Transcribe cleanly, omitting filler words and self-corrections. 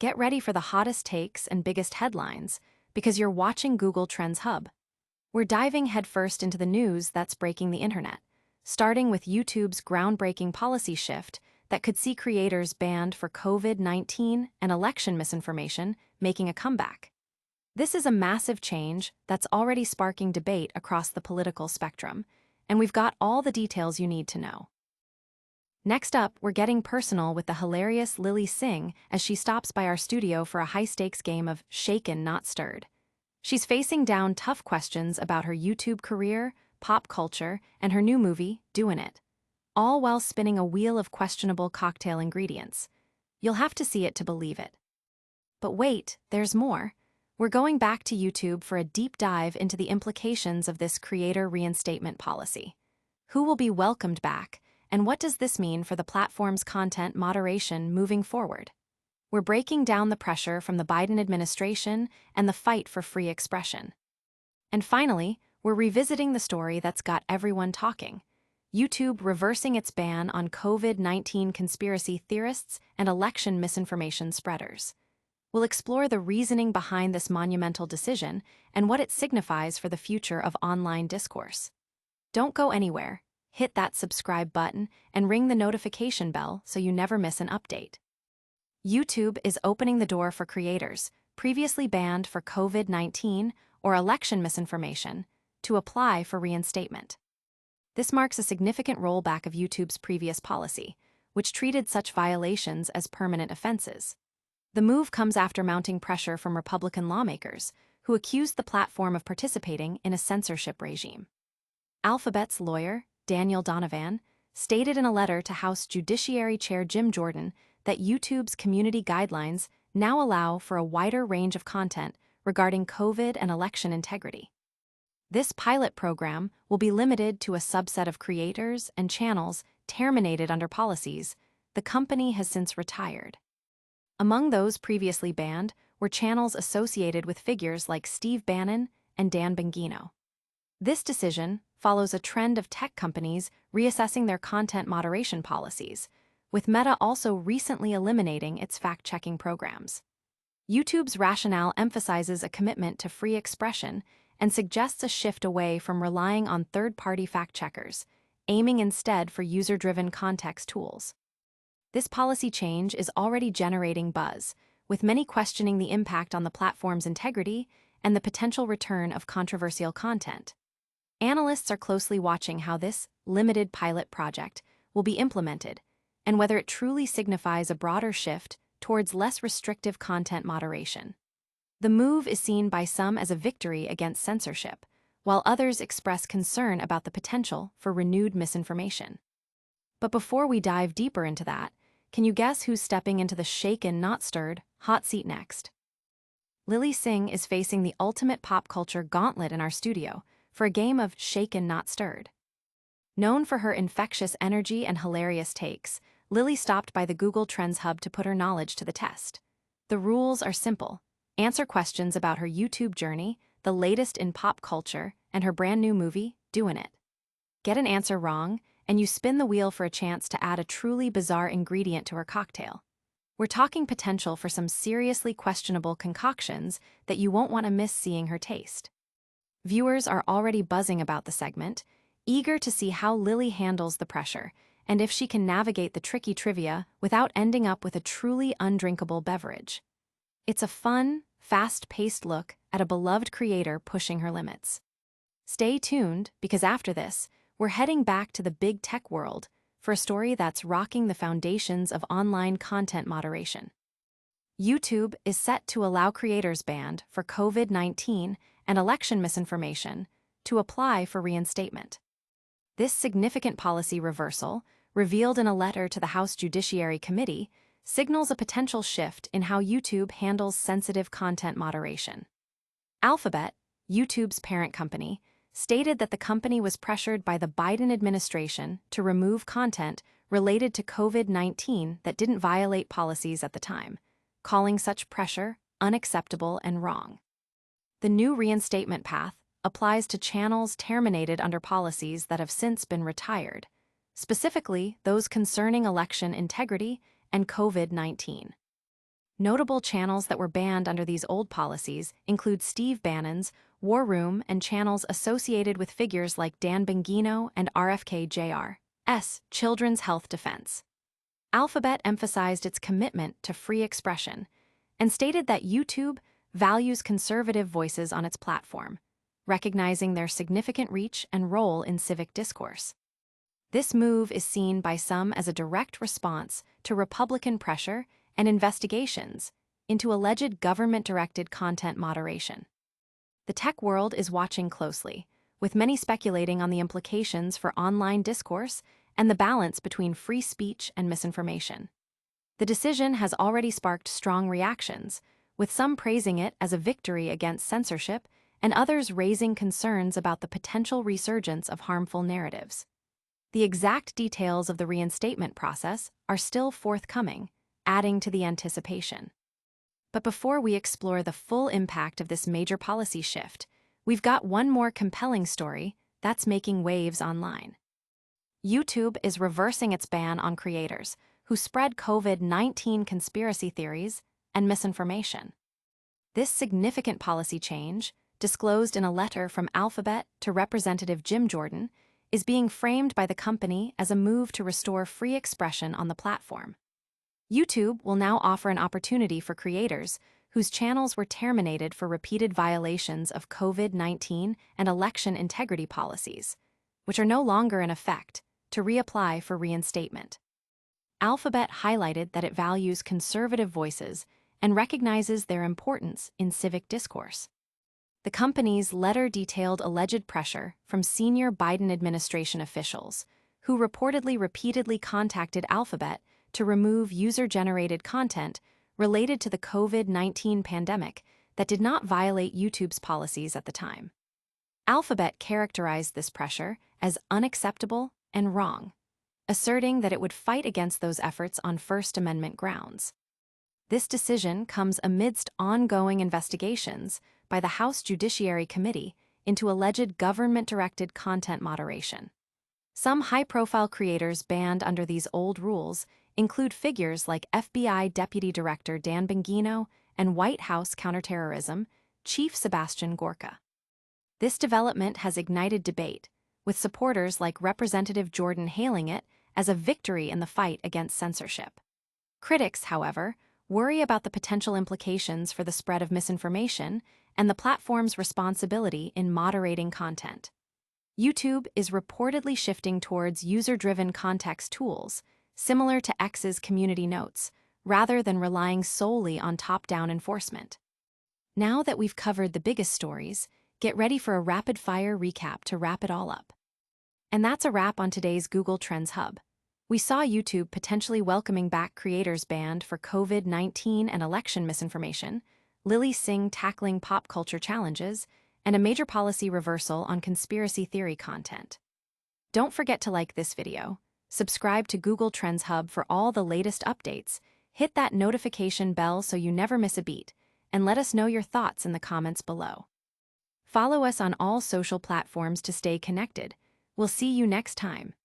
Get ready for the hottest takes and biggest headlines, because you're watching Google Trends Hub. We're diving headfirst into the news that's breaking the internet, starting with YouTube's groundbreaking policy shift that could see creators banned for COVID-19 and election misinformation making a comeback. This is a massive change that's already sparking debate across the political spectrum, and we've got all the details you need to know. Next up, we're getting personal with the hilarious Lilly Singh as she stops by our studio for a high-stakes game of Shaken Not Stirred. She's facing down tough questions about her YouTube career, pop culture, and her new movie, Doin' It, all while spinning a wheel of questionable cocktail ingredients. You'll have to see it to believe it. But wait, there's more. We're going back to YouTube for a deep dive into the implications of this creator reinstatement policy. Who will be welcomed back? And what does this mean for the platform's content moderation moving forward? We're breaking down the pressure from the Biden administration and the fight for free expression. And finally, we're revisiting the story that's got everyone talking: YouTube reversing its ban on COVID-19 conspiracy theorists and election misinformation spreaders. We'll explore the reasoning behind this monumental decision and what it signifies for the future of online discourse. Don't go anywhere. Hit that subscribe button and ring the notification bell so you never miss an update. YouTube is opening the door for creators previously banned for COVID-19 or election misinformation to apply for reinstatement. This marks a significant rollback of YouTube's previous policy, which treated such violations as permanent offenses. The move comes after mounting pressure from Republican lawmakers who accused the platform of participating in a censorship regime. Alphabet's lawyer, Daniel Donovan, stated in a letter to House Judiciary Chair Jim Jordan that YouTube's community guidelines now allow for a wider range of content regarding COVID and election integrity. This pilot program will be limited to a subset of creators and channels terminated under policies the company has since retired. Among those previously banned were channels associated with figures like Steve Bannon and Dan Bongino. This decision follows a trend of tech companies reassessing their content moderation policies, with Meta also recently eliminating its fact-checking programs. YouTube's rationale emphasizes a commitment to free expression and suggests a shift away from relying on third-party fact-checkers, aiming instead for user-driven context tools. This policy change is already generating buzz, with many questioning the impact on the platform's integrity and the potential return of controversial content. Analysts are closely watching how this limited pilot project will be implemented and whether it truly signifies a broader shift towards less restrictive content moderation. The move is seen by some as a victory against censorship, while others express concern about the potential for renewed misinformation. But before we dive deeper into that, can you guess who's stepping into the shaken, not stirred, hot seat next? Lilly Singh is facing the ultimate pop culture gauntlet in our studio for a game of Shaken Not Stirred. Known for her infectious energy and hilarious takes, Lilly stopped by the Google Trends Hub to put her knowledge to the test. The rules are simple. Answer questions about her YouTube journey, the latest in pop culture, and her brand new movie, Doin' It. Get an answer wrong, and you spin the wheel for a chance to add a truly bizarre ingredient to her cocktail. We're talking potential for some seriously questionable concoctions that you won't want to miss seeing her taste. Viewers are already buzzing about the segment, eager to see how Lilly handles the pressure and if she can navigate the tricky trivia without ending up with a truly undrinkable beverage. It's a fun, fast-paced look at a beloved creator pushing her limits. Stay tuned, because after this, we're heading back to the big tech world for a story that's rocking the foundations of online content moderation. YouTube is set to allow creators banned for COVID-19 and election misinformation to apply for reinstatement. This significant policy reversal, revealed in a letter to the House Judiciary Committee, signals a potential shift in how YouTube handles sensitive content moderation. Alphabet, YouTube's parent company, stated that the company was pressured by the Biden administration to remove content related to COVID-19 that didn't violate policies at the time, calling such pressure unacceptable and wrong. The new reinstatement path applies to channels terminated under policies that have since been retired, specifically those concerning election integrity and COVID-19. Notable channels that were banned under these old policies include Steve Bannon's War Room and channels associated with figures like Dan Bongino and RFK Jr.'s Children's Health Defense. Alphabet emphasized its commitment to free expression and stated that YouTube values conservative voices on its platform, recognizing their significant reach and role in civic discourse. This move is seen by some as a direct response to Republican pressure and investigations into alleged government-directed content moderation. The tech world is watching closely, with many speculating on the implications for online discourse and the balance between free speech and misinformation. The decision has already sparked strong reactions, with some praising it as a victory against censorship and others raising concerns about the potential resurgence of harmful narratives. The exact details of the reinstatement process are still forthcoming, adding to the anticipation. But before we explore the full impact of this major policy shift, we've got one more compelling story that's making waves online. YouTube is reversing its ban on creators who spread COVID-19 conspiracy theories and misinformation. This significant policy change, disclosed in a letter from Alphabet to Representative Jim Jordan, is being framed by the company as a move to restore free expression on the platform. YouTube will now offer an opportunity for creators whose channels were terminated for repeated violations of COVID-19 and election integrity policies, which are no longer in effect, to reapply for reinstatement. Alphabet highlighted that it values conservative voices and recognizes their importance in civic discourse. The company's letter detailed alleged pressure from senior Biden administration officials, who repeatedly contacted Alphabet to remove user-generated content related to the COVID-19 pandemic that did not violate YouTube's policies at the time. Alphabet characterized this pressure as unacceptable and wrong, asserting that it would fight against those efforts on First Amendment grounds. This decision comes amidst ongoing investigations by the House Judiciary Committee into alleged government-directed content moderation. Some high-profile creators banned under these old rules include figures like FBI Deputy Director Dan Bongino and White House counterterrorism Chief Sebastian Gorka. This development has ignited debate, with supporters like Representative Jordan hailing it as a victory in the fight against censorship. Critics, however, worry about the potential implications for the spread of misinformation and the platform's responsibility in moderating content. YouTube is reportedly shifting towards user-driven context tools, similar to X's community notes, rather than relying solely on top-down enforcement. Now that we've covered the biggest stories, get ready for a rapid-fire recap to wrap it all up. And that's a wrap on today's Google Trends Hub. We saw YouTube potentially welcoming back creators banned for COVID-19 and election misinformation, Lilly Singh tackling pop culture challenges, and a major policy reversal on conspiracy theory content. Don't forget to like this video, subscribe to Google Trends Hub for all the latest updates, hit that notification bell so you never miss a beat, and let us know your thoughts in the comments below. Follow us on all social platforms to stay connected. We'll see you next time.